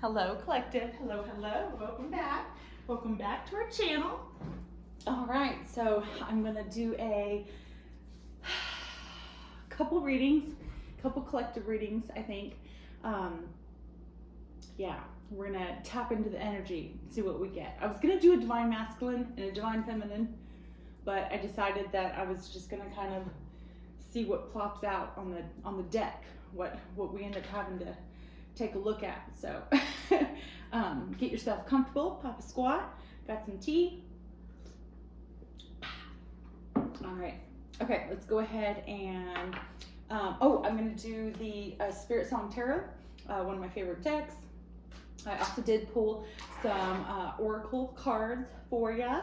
Hello, collective. Hello, hello. Welcome back. Welcome back to our channel. All right, so I'm gonna do a couple readings, couple collective readings, I think. Yeah, we're gonna tap into the energy, see what we get. I was gonna do a divine masculine and a divine feminine, but I decided that I was just gonna kind of see what plops out on the deck, what we end up having to take a look at. So get yourself comfortable, pop a squat, got some tea. All right, okay, let's go ahead and I'm going to do the Spirit Song Tarot, one of my favorite decks. I also did pull some oracle cards for you.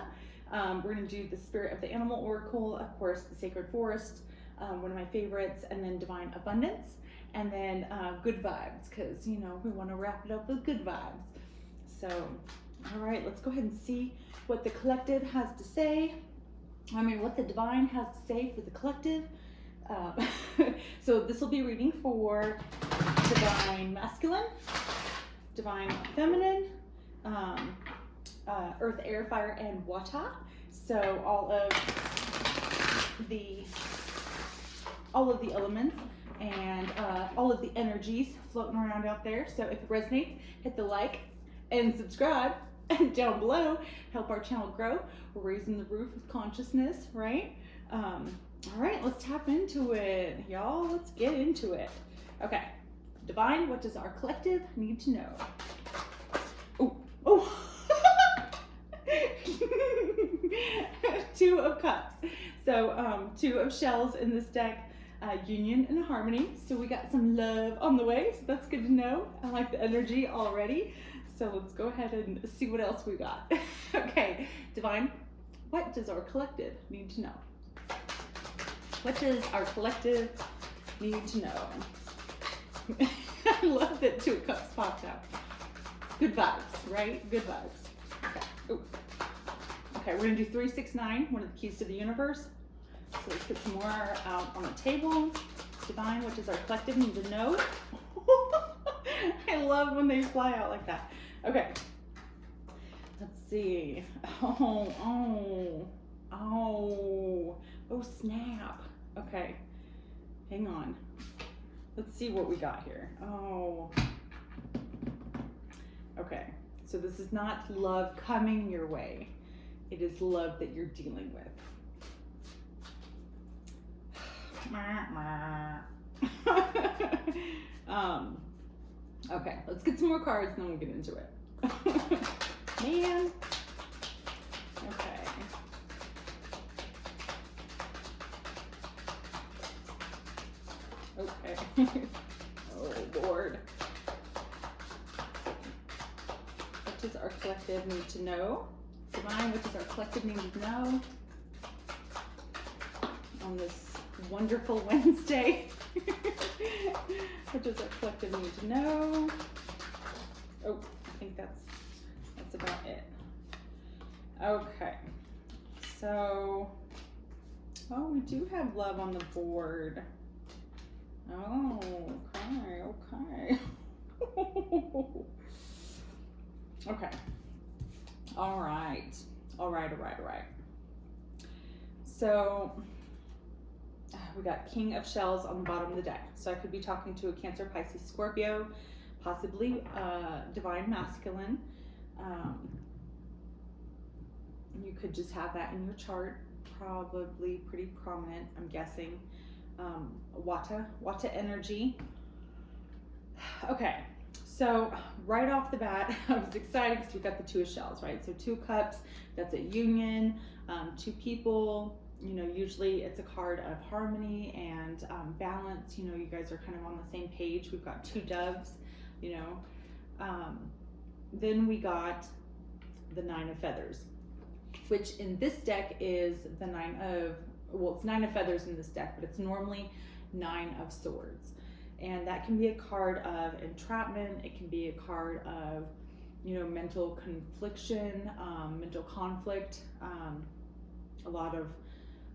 We're going to do the Spirit of the Animal Oracle, of course, the Sacred Forest, one of my favorites, and then Divine Abundance, and then Good Vibes, because, you know, we want to wrap it up with good vibes. So, all right, let's go ahead and see what the collective has to say. I mean, what the divine has to say for the collective. So this will be reading for divine masculine, divine feminine, earth, air, fire, and water. So all of the elements and all of the energies floating around out there. So if it resonates, hit the like and subscribe. And down below, help our channel grow. We're raising the roof of consciousness, right? All right, let's tap into it, y'all. Let's get into it. Okay, divine, what does our collective need to know? Oh. Two of Cups. So two of shells in this deck, union and harmony. So we got some love on the way, so that's good to know. I like the energy already. So let's go ahead and see what else we got. Okay, divine, what does our collective need to know? What does our collective need to know? I love that Two of Cups popped out. Good vibes, right? Good vibes. Okay. Ooh. Okay, we're gonna do 369, one of the keys to the universe. So let's put some more out on the table. Divine, what does our collective need to know? I love when they fly out like that. Okay, let's see. Oh, snap. Okay, hang on. Let's see what we got here. Oh, okay. So this is not love coming your way. It is love that you're dealing with. Okay, let's get some more cards and then we'll get into it. Man. Okay. Okay. Oh, Lord. What does our collective need to know? Divine, what does our collective need to know on this wonderful Wednesday? What does our collective need to know? Oh, I think that's about it. Okay, so, we do have love on the board. Oh, okay. Okay. All right. So we got King of Shells on the bottom of the deck. So I could be talking to a Cancer, Pisces, Scorpio, possibly divine masculine. You could just have that in your chart, probably pretty prominent, I'm guessing. Wata energy. Okay, so right off the bat, I was excited because we got the Two of Shells, right? So Two Cups, that's a union, two people. You know, usually it's a card of harmony and balance. You know, you guys are kind of on the same page. We've got two doves, you know. Then we got the Nine of Feathers, which in this deck is the it's Nine of Feathers in this deck, but it's normally Nine of Swords. And that can be a card of entrapment. It can be a card of, you know, mental confliction, mental conflict, a lot of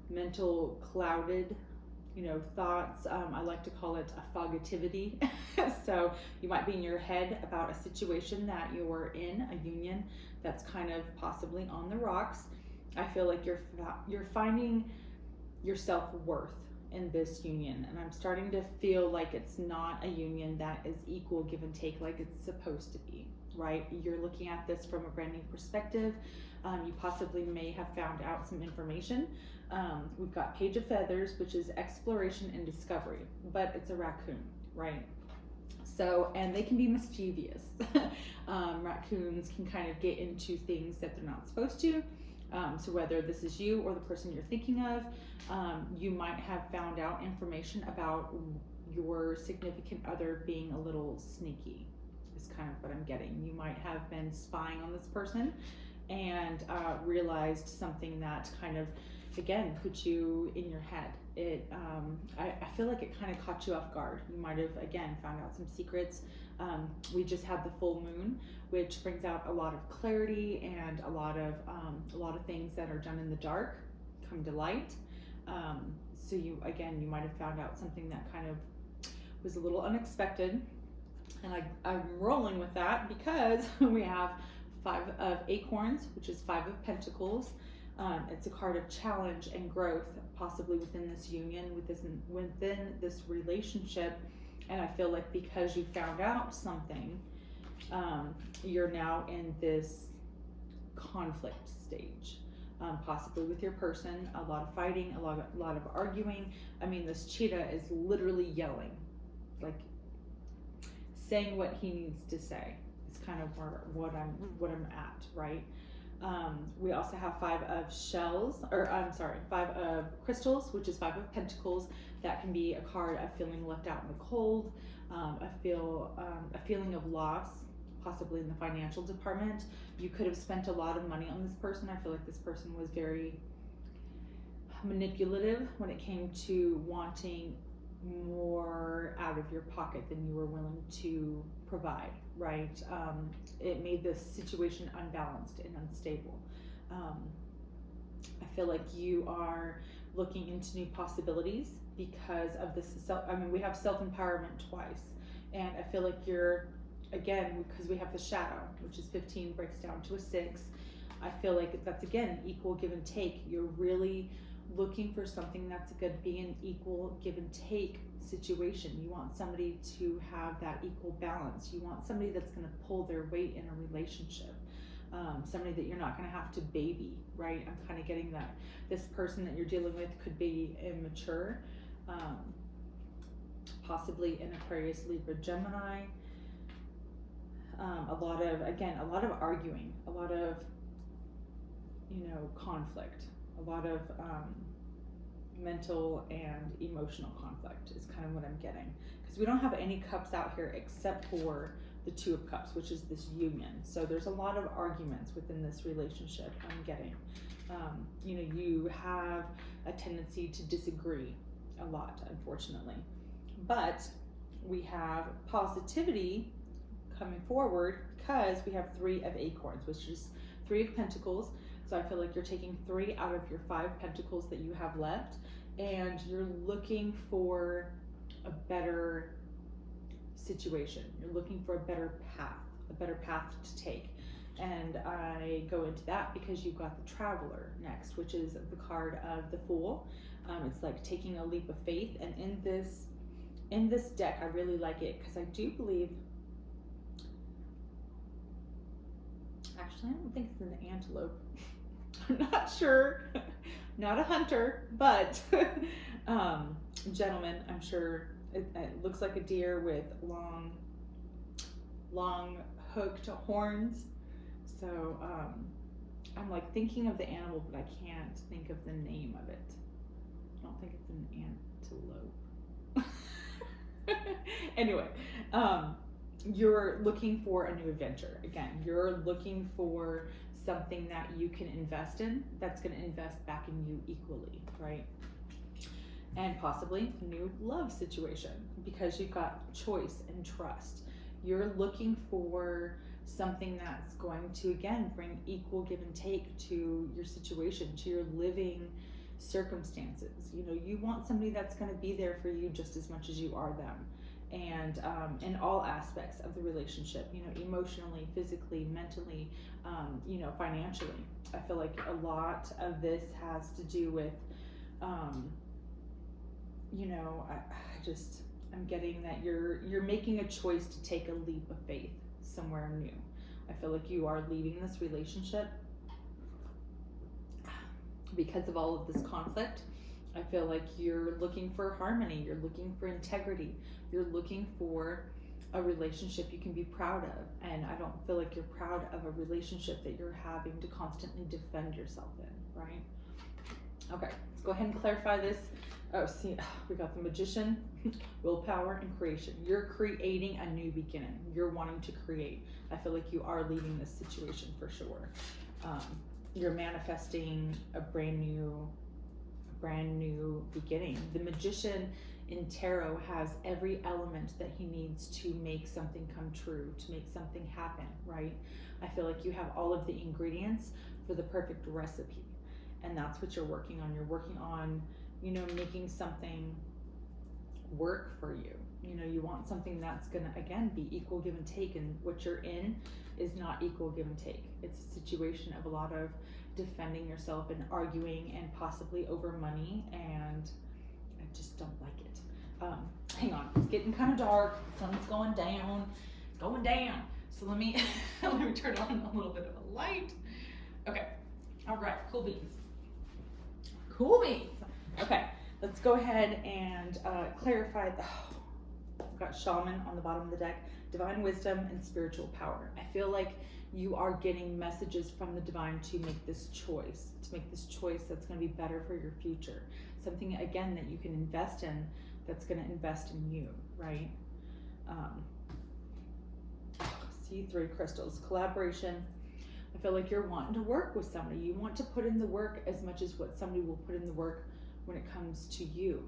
mental clouded thoughts. I like to call it a fogativity. So you might be in your head about a situation that you're in, a union that's kind of possibly on the rocks. I feel like you're finding your self-worth in this union, and I'm starting to feel like it's not a union that is equal give and take like it's supposed to be, right? You're looking at this from a brand new perspective. You possibly may have found out some information. We've got Page of Feathers, which is exploration and discovery, but it's a raccoon, right? So, and they can be mischievous. Raccoons can kind of get into things that they're not supposed to. So whether this is you or the person you're thinking of, you might have found out information about your significant other being a little sneaky, is kind of what I'm getting. You might have been spying on this person and realized something that kind of, again, put you in your head. I feel like it kind of caught you off guard. You might have, again, found out some secrets. We just had the full moon, which brings out a lot of clarity, and a lot of things that are done in the dark come to light. So you might have found out something that kind of was a little unexpected, and I'm rolling with that because we have 5 of Acorns, which is 5 of Pentacles. It's a card of challenge and growth, possibly within this union, within this relationship. And I feel like because you found out something, you're now in this conflict stage, possibly with your person. A lot of fighting, a lot of arguing. I mean, this cheetah is literally yelling, like saying what he needs to say. It's kind of what I'm at, right? We also have 5 of shells, or I'm sorry, 5 of crystals, which is 5 of Pentacles. That can be a card of feeling left out in the cold, a feeling of loss, possibly in the financial department. You could have spent a lot of money on this person. I feel like this person was very manipulative when it came to wanting more out of your pocket than you were willing to provide, right? It made this situation unbalanced and unstable. I feel like you are looking into new possibilities because of this we have self-empowerment twice, and I feel like you're, again, because we have the shadow, which is 15, breaks down to a 6. I feel like that's, again, equal give and take. You're really looking for something that's going to be an equal give and take situation. You want somebody to have that equal balance. You want somebody that's going to pull their weight in a relationship. Somebody that you're not going to have to baby, right? I'm kind of getting that this person that you're dealing with could be immature, possibly an Aquarius, Libra, Gemini. A lot of arguing, a lot of, conflict, a lot of mental and emotional conflict is kind of what I'm getting, because we don't have any cups out here except for the 2 of Cups, which is this union. So there's a lot of arguments within this relationship I'm getting. You have a tendency to disagree a lot, unfortunately, but we have positivity coming forward because we have 3 of Acorns, which is 3 of Pentacles. So I feel like you're taking 3 out of your 5 Pentacles that you have left, and you're looking for a better situation. You're looking for a better path to take. And I go into that because you've got the Traveler next, which is the card of the Fool. It's like taking a leap of faith. And in this deck, I really like it because I do believe, actually, I don't think it's an antelope. I'm not sure. Not a hunter, but gentleman, I'm sure. It looks like a deer with long hooked horns. So I'm like thinking of the animal, but I can't think of the name of it. I don't think it's an antelope. Anyway, you're looking for a new adventure. Again, you're looking for something that you can invest in, that's going to invest back in you equally, right? And possibly a new love situation, because you've got choice and trust. You're looking for something that's going to, again, bring equal give and take to your situation, to your living circumstances. You want somebody that's going to be there for you just as much as you are them. And in all aspects of the relationship, emotionally, physically, mentally, financially. I feel like a lot of this has to do with, I'm getting that you're making a choice to take a leap of faith somewhere new. I feel like you are leaving this relationship because of all of this conflict. I feel like you're looking for harmony, you're looking for integrity, you're looking for a relationship you can be proud of. And I don't feel like you're proud of a relationship that you're having to constantly defend yourself in, right? Okay, let's go ahead and clarify this. Oh, see, we got the Magician, willpower, and creation. You're creating a new beginning. You're wanting to create. I feel like you are leaving this situation for sure. You're manifesting a brand new beginning. The Magician in tarot has every element that he needs to make something come true, to make something happen, right? I feel like you have all of the ingredients for the perfect recipe, and that's what you're working on. You're working on, making something work for you. You want something that's gonna, again, be equal give and take, and what you're in is not equal give and take. It's a situation of a lot of defending yourself and arguing, and possibly over money, and I just don't like it. Hang on, it's getting kind of dark. The sun's going down. So let me let me turn on a little bit of a light. Okay, all right, cool beans. Okay, let's go ahead and clarify. I've got Shaman on the bottom of the deck, divine wisdom and spiritual power. I feel like you are getting messages from the divine to make this choice, that's going to be better for your future. Something, again, that you can invest in, that's going to invest in you, right? C3 crystals, collaboration. I feel like you're wanting to work with somebody. You want to put in the work as much as what somebody will put in the work when it comes to you.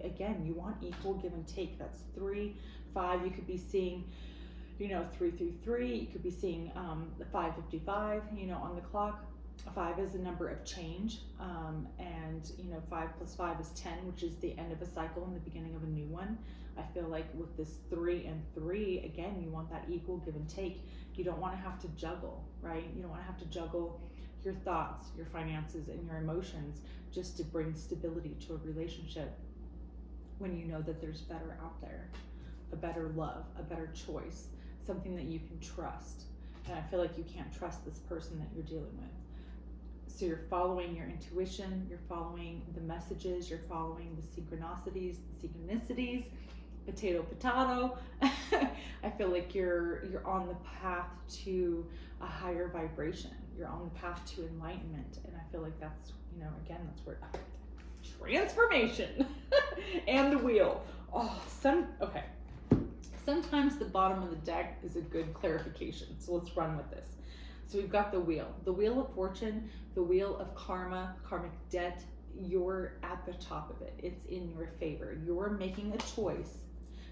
Again, you want equal give and take. That's 3, 5. You could be seeing, 333. You could be seeing the 555, on the clock. 5 is the number of change, and 5 plus 5 is 10, which is the end of a cycle and the beginning of a new one. I feel like with this 3 and 3, again, you want that equal give and take. You don't want to have to juggle, right? You don't want to have to juggle your thoughts, your finances, and your emotions just to bring stability to a relationship, when you know that there's better out there, a better love, a better choice, something that you can trust. And I feel like you can't trust this person that you're dealing with. So you're following your intuition, you're following the messages, you're following the synchronicities, potato. I feel like you're on the path to a higher vibration. You're on the path to enlightenment. And I feel like that's, again, that's where transformation and the wheel. Okay. Sometimes the bottom of the deck is a good clarification. So let's run with this. So we've got the wheel of fortune, the wheel of karma, karmic debt. You're at the top of it. It's in your favor. You're making a choice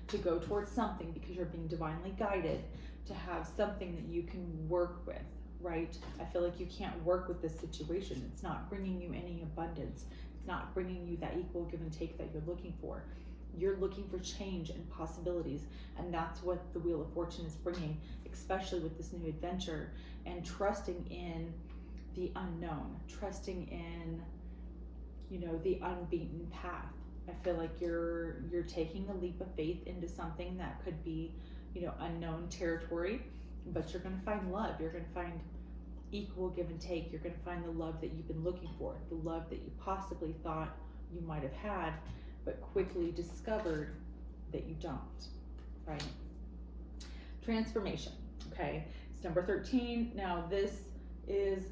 to go towards something because you're being divinely guided to have something that you can work with, right? I feel like you can't work with this situation. It's not bringing you any abundance. It's not bringing you that equal give and take that you're looking for. You're looking for change and possibilities, and that's what the Wheel of Fortune is bringing, especially with this new adventure, and trusting in the unknown, trusting in, the unbeaten path. I feel like you're taking a leap of faith into something that could be, unknown territory, but you're going to find love. You're going to find equal give and take. You're going to find the love that you've been looking for, the love that you possibly thought you might have had, but quickly discovered that you don't, right? Transformation, okay? It's number 13. Now this is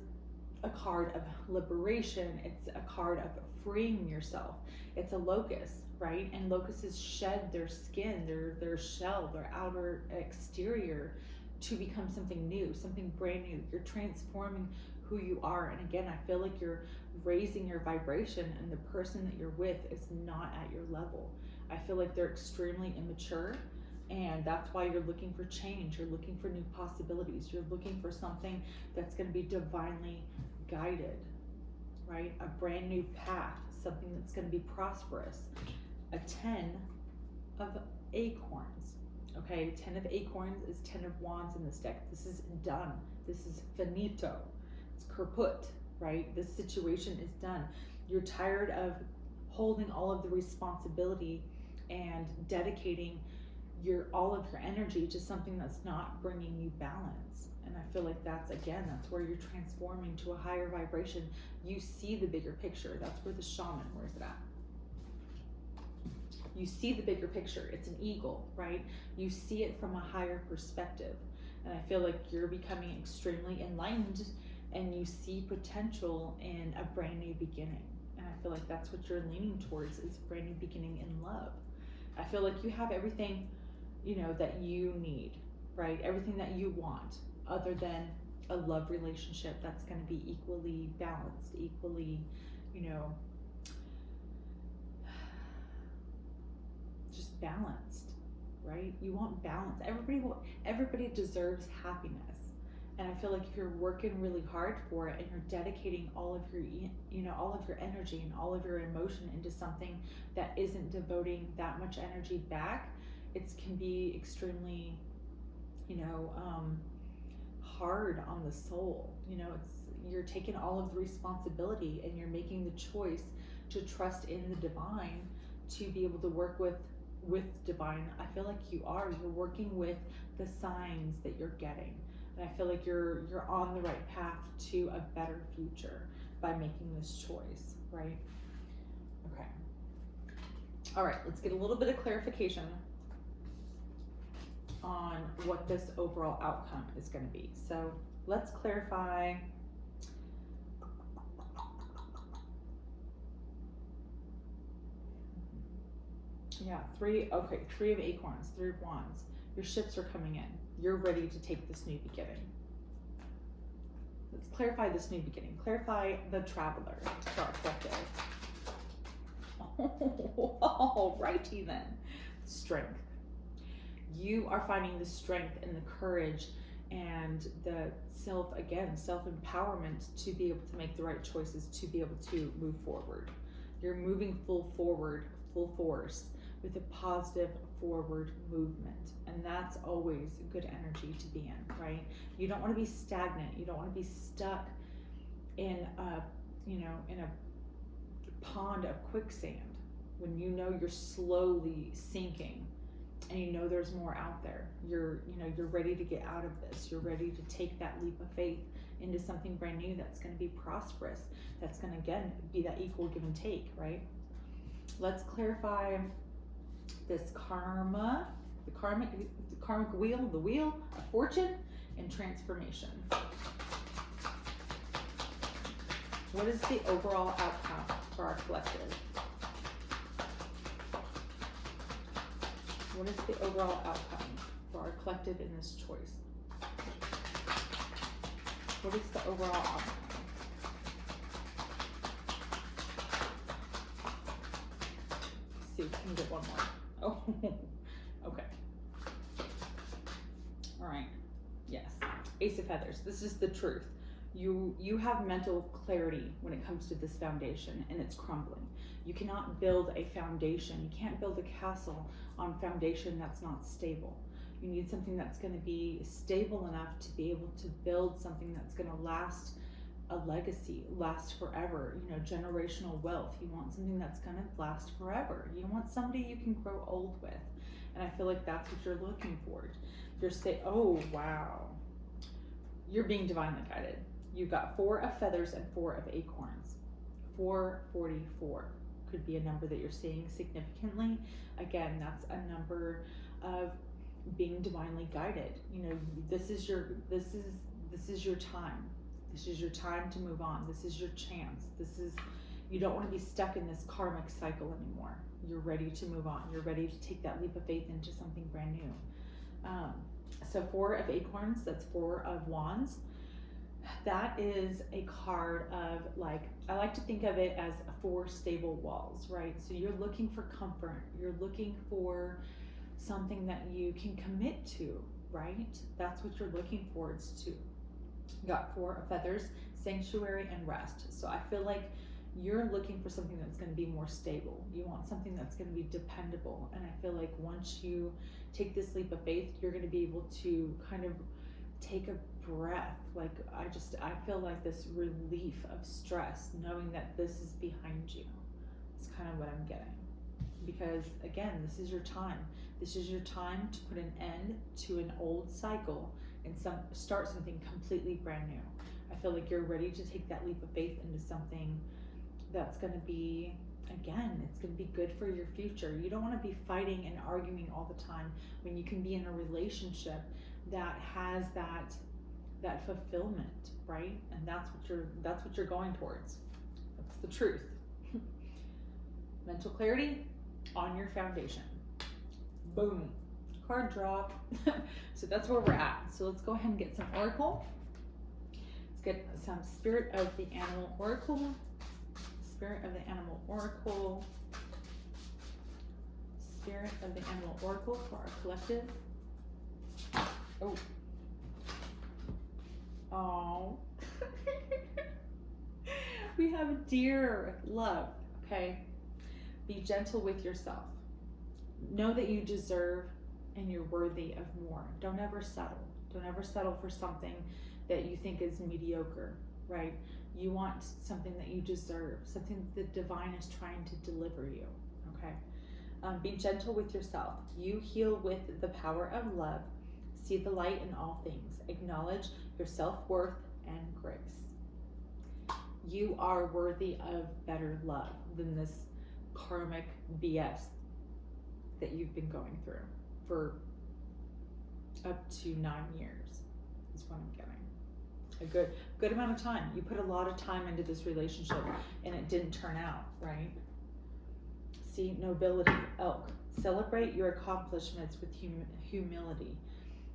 a card of liberation. It's a card of freeing yourself. It's a locust, right? And locusts shed their skin, their shell, their outer exterior to become something new, something brand new. You're transforming who you are. And again, I feel like you're raising your vibration, and the person that you're with is not at your level. I feel like they're extremely immature, and that's why you're looking for change. You're looking for new possibilities. You're looking for something that's going to be divinely guided, right? A brand new path, something that's going to be prosperous. A 10 of acorns. Okay, 10 of acorns is 10 of wands in this deck. This is done. This is finito. It's kaput, right? This situation is done. You're tired of holding all of the responsibility and dedicating all of your energy to something that's not bringing you balance. And I feel like that's where you're transforming to a higher vibration. You see the bigger picture. That's where the shaman, where is it at? You see the bigger picture. It's an eagle, right? You see it from a higher perspective. And I feel like you're becoming extremely enlightened and you see potential in a brand new beginning. And I feel like that's what you're leaning towards, is brand new beginning in love. I feel like you have everything, that you need, right? Everything that you want, other than a love relationship that's going to be equally balanced, equally, just balanced, right? You want balance. Everybody deserves happiness. And I feel like if you're working really hard for it and you're dedicating all of your, all of your energy and all of your emotion into something that isn't devoting that much energy back, it can be extremely, hard on the soul. You're taking all of the responsibility and you're making the choice to trust in the divine to be able to work with divine. I feel like you're working with the signs that you're getting. And I feel like you're on the right path to a better future by making this choice, right? Okay. All right, let's get a little bit of clarification on what this overall outcome is going to be. So let's clarify. Yeah, 3 of acorns, 3 of wands. Your ships are coming in. You're ready to take this new beginning. Let's clarify this new beginning. Clarify the traveler for our collective. All righty then. Strength. You are finding the strength and the courage and the self-empowerment to be able to make the right choices, to be able to move forward. You're moving full force with a positive forward movement. And that's always good energy to be in, right? You don't want to be stagnant. You don't want to be stuck in a pond of quicksand when you're slowly sinking and there's more out there. You're ready to get out of this. You're ready to take that leap of faith into something brand new that's going to be prosperous. That's going to, again, be that equal give and take, right? Let's clarify this karma, the karmic wheel, the wheel of fortune and transformation. What is the overall outcome for our collective? What is the overall outcome for our collective in this choice? What is the overall outcome? Let's see if we can get one more. Oh, okay. All right. Yes. Ace of Feathers. This is the truth. You have mental clarity when it comes to this foundation, and it's crumbling. You cannot build a foundation. You can't build a castle on foundation that's not stable. You need something that's going to be stable enough to be able to build something that's going to last, a legacy, last forever, generational wealth. You want something that's going to last forever. You want somebody you can grow old with. And I feel like that's what you're looking for. Oh, wow. You're being divinely guided. You've got 4 of feathers and 4 of acorns. 444 could be a number that you're seeing significantly. Again, that's a number of being divinely guided. This is your time. This is your time to move on. This is your chance. You don't want to be stuck in this karmic cycle anymore. You're ready to move on. You're ready to take that leap of faith into something brand new. So 4 of acorns, that's 4 of wands. That is a card of, I like to think of it as 4 stable walls, right? So you're looking for comfort. You're looking for something that you can commit to, right? That's what you're looking forward to. You got 4 of feathers, sanctuary, and rest. So I feel like You're looking for something that's going to be more stable. You want something that's going to be dependable. And I feel like once you take this leap of faith, you're going to be able to kind of take a breath. Like I feel like this relief of stress, knowing that this is behind you. It's kind of what I'm getting. Because again, this is your time. This is your time to put an end to an old cycle and start something completely brand new. I feel like you're ready to take that leap of faith into something that's going to be, again, it's going to be good for your future. You don't want to be fighting and arguing all the time when you can be in a relationship that has that fulfillment, right? And that's what you're going towards. That's the truth. Mental clarity on your foundation. Boom. Card drop. So that's where we're at. So let's go ahead and get some oracle. Let's get some spirit of the animal oracle. Spirit of the animal oracle. Spirit of the animal oracle for our collective. Oh. Oh. We have dear love. Okay. Be gentle with yourself. Know that you deserve and you're worthy of more. Don't ever settle. Don't ever settle for something that you think is mediocre, right? You want something that you deserve, something that the divine is trying to deliver you, okay? Be gentle with yourself. You heal with the power of love. See the light in all things. Acknowledge your self-worth and grace. You are worthy of better love than this karmic BS that you've been going through for up to 9 years is what I'm getting. A good amount of time. You put a lot of time into this relationship and it didn't turn out, right? See, nobility, elk. Celebrate your accomplishments with humility.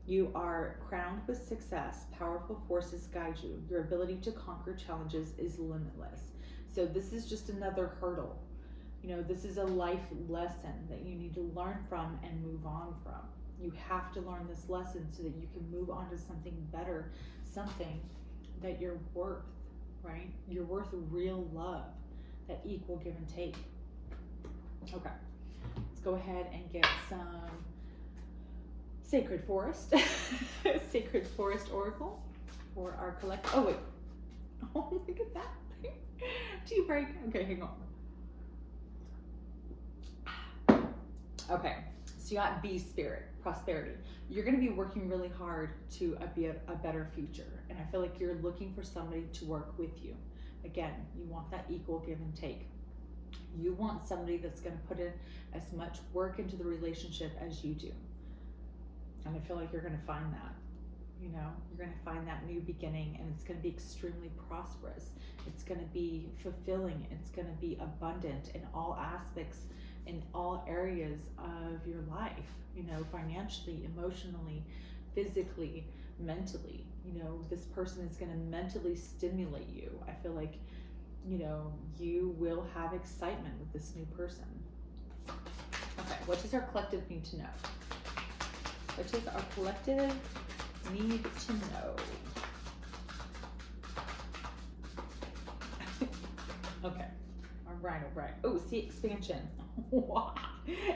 You are crowned with success. Powerful forces guide you. Your ability to conquer challenges is limitless. So this is just another hurdle. You know, this is a life lesson that you need to learn from and move on from. You have to learn this lesson so that you can move on to something better, something that you're worth, right? You're worth real love, that equal give and take. Okay, let's go ahead and get some Sacred Forest, Sacred Forest Oracle for our collective. Oh, wait. Oh, look at that. Tea break. Okay, hang on. Okay, so you got B spirit, prosperity. You're going to be working really hard to be a better future. And I feel like you're looking for somebody to work with you. Again, you want that equal give and take. You want somebody that's going to put in as much work into the relationship as you do. And I feel like you're going to find that. You know, you're going to find that new beginning, and it's going to be extremely prosperous. It's going to be fulfilling. It's going to be abundant in all aspects, in all areas of your life, you know, financially, emotionally, physically, mentally. You know, this person is going to mentally stimulate you. I feel like, you know, you will have excitement with this new person. Okay, what does our collective need to know? What does our collective need to know? Okay, all right. Oh, see, expansion.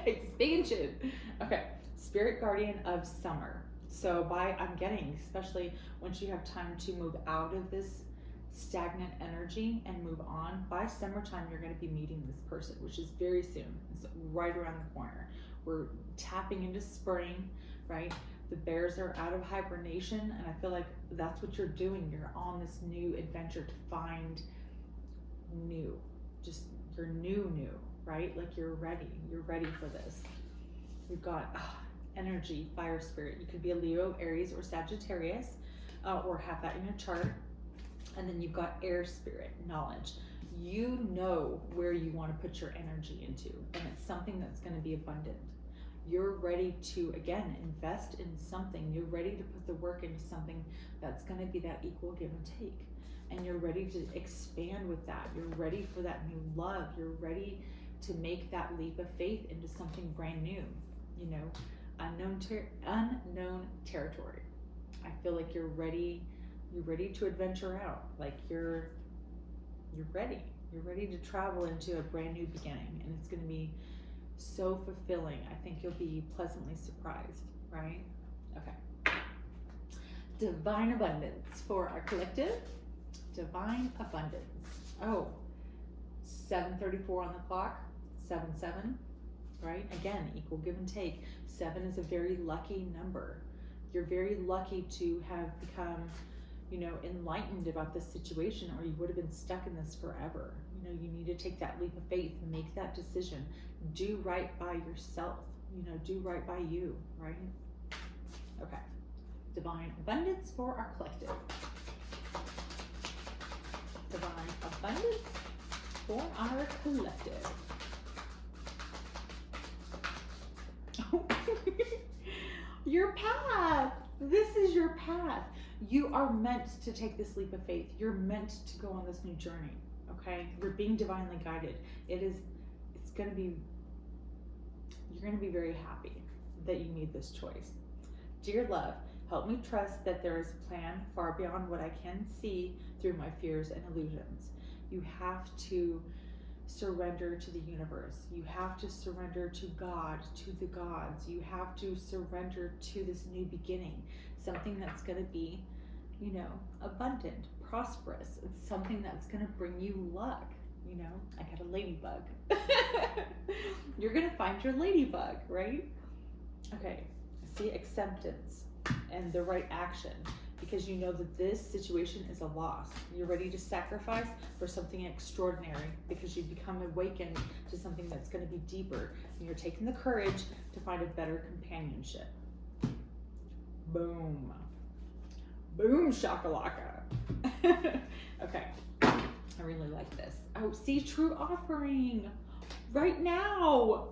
Expansion. Okay, spirit guardian of summer. So I'm getting, especially once you have time to move out of this stagnant energy and move on, by summertime you're going to be meeting this person, which is very soon. It's right around the corner. We're tapping into spring, right? The bears are out of hibernation, and I feel like that's what you're doing. You're on this new adventure to find new, just your new, right? Like you're ready for this. We've got energy, fire spirit. You could be a Leo, Aries, or Sagittarius, or have that in your chart. And then you've got air spirit, knowledge. You know where you want to put your energy into, and it's something that's going to be abundant. You're ready to, again, invest in something. You're ready to put the work into something that's going to be that equal give and take. And you're ready to expand with that. You're ready for that new love. You're ready to make that leap of faith into something brand new, you know, unknown territory. I feel like you're ready to adventure out. Like you're ready. You're ready to travel into a brand new beginning, and it's going to be so fulfilling. I think you'll be pleasantly surprised, right? Okay. Divine abundance for our collective. Divine abundance. Oh, 7:34 on the clock. 7-7, right? Again, equal give and take. 7 is a very lucky number. You're very lucky to have become, enlightened about this situation, or you would have been stuck in this forever. You need to take that leap of faith and make that decision. Do right by yourself. Do right by you, right? Okay. Divine abundance for our collective. Divine abundance for our collective. Your path. This is your path. You are meant to take this leap of faith. You're meant to go on this new journey. Okay? You're being divinely guided. You're going to be very happy that you made this choice. Dear love, help me trust that there is a plan far beyond what I can see through my fears and illusions. You have to surrender to the universe. You have to surrender to God, to the gods. You have to surrender to this new beginning, something that's going to be, abundant, prosperous. It's something that's going to bring you luck. I got a ladybug. You're going to find your ladybug, right? Okay. See, acceptance and the right action, because you know that this situation is a loss. You're ready to sacrifice for something extraordinary because you've become awakened to something that's going to be deeper, and you're taking the courage to find a better companionship. Boom. Boom shakalaka. Okay. I really like this. Oh, see, true offering right now.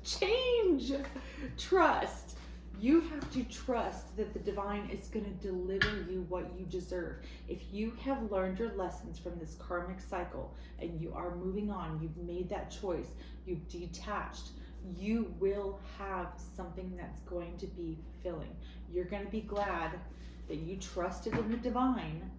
Change. Trust. You have to trust that the divine is going to deliver you what you deserve. If you have learned your lessons from this karmic cycle and you are moving on, you've made that choice, you've detached, you will have something that's going to be fulfilling. You're going to be glad that you trusted in the divine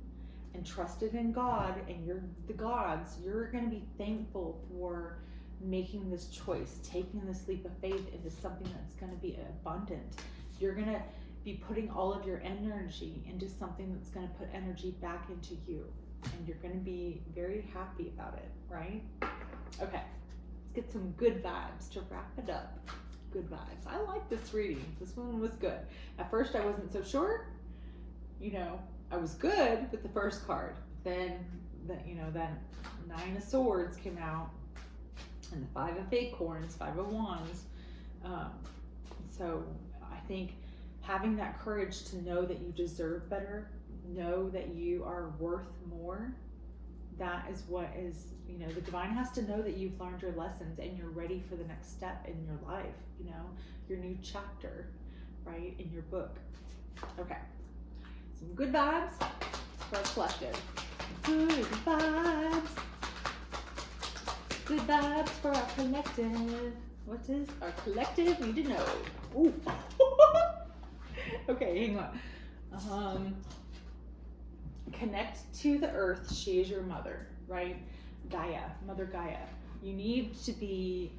and trusted in God and the gods. You're going to be thankful for making this choice, taking this leap of faith into something that's going to be abundant. You're going to be putting all of your energy into something that's going to put energy back into you, and you're going to be very happy about it, right? Okay, let's get some good vibes to wrap it up. Good vibes. I like this reading. This one was good. At first I wasn't so sure. I was good with the first card. Then that 9 of Swords came out, and the 5 of Acorns, 5 of Wands. So I think having that courage to know that you deserve better, know that you are worth more, that is what is, the divine has to know that you've learned your lessons and you're ready for the next step in your life, your new chapter, right, in your book. Okay. Some good vibes for our collective. Good vibes. Good vibes for our collective. What does our collective need to know? Ooh. Okay, hang on. Connect to the earth. She is your mother, right? Gaia, Mother Gaia. You need to be,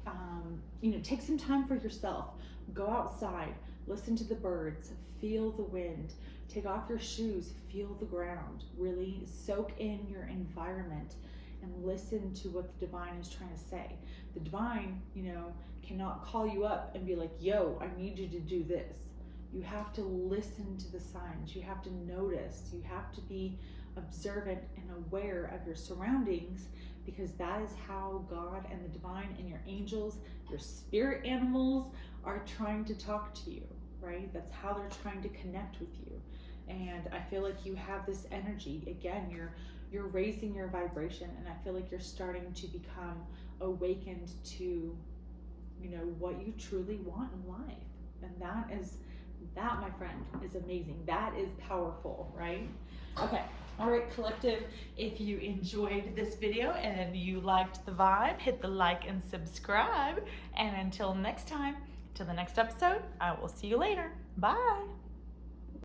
take some time for yourself. Go outside, listen to the birds, feel the wind, take off your shoes, feel the ground, really soak in your environment and listen to what the divine is trying to say. The divine, cannot call you up and be like, yo, I need you to do this. You have to listen to the signs. You have to notice. You have to be observant and aware of your surroundings, because that is how God and the divine and your angels, your spirit animals are trying to talk to you, right? That's how they're trying to connect with you. And I feel like you have this energy. Again, you're raising your vibration, and I feel like you're starting to become awakened to, what you truly want in life. And that, my friend, is amazing. That is powerful, right? Okay. All right, collective, if you enjoyed this video and you liked the vibe, hit the like and subscribe. And until next time, till the next episode, I will see you later. Bye.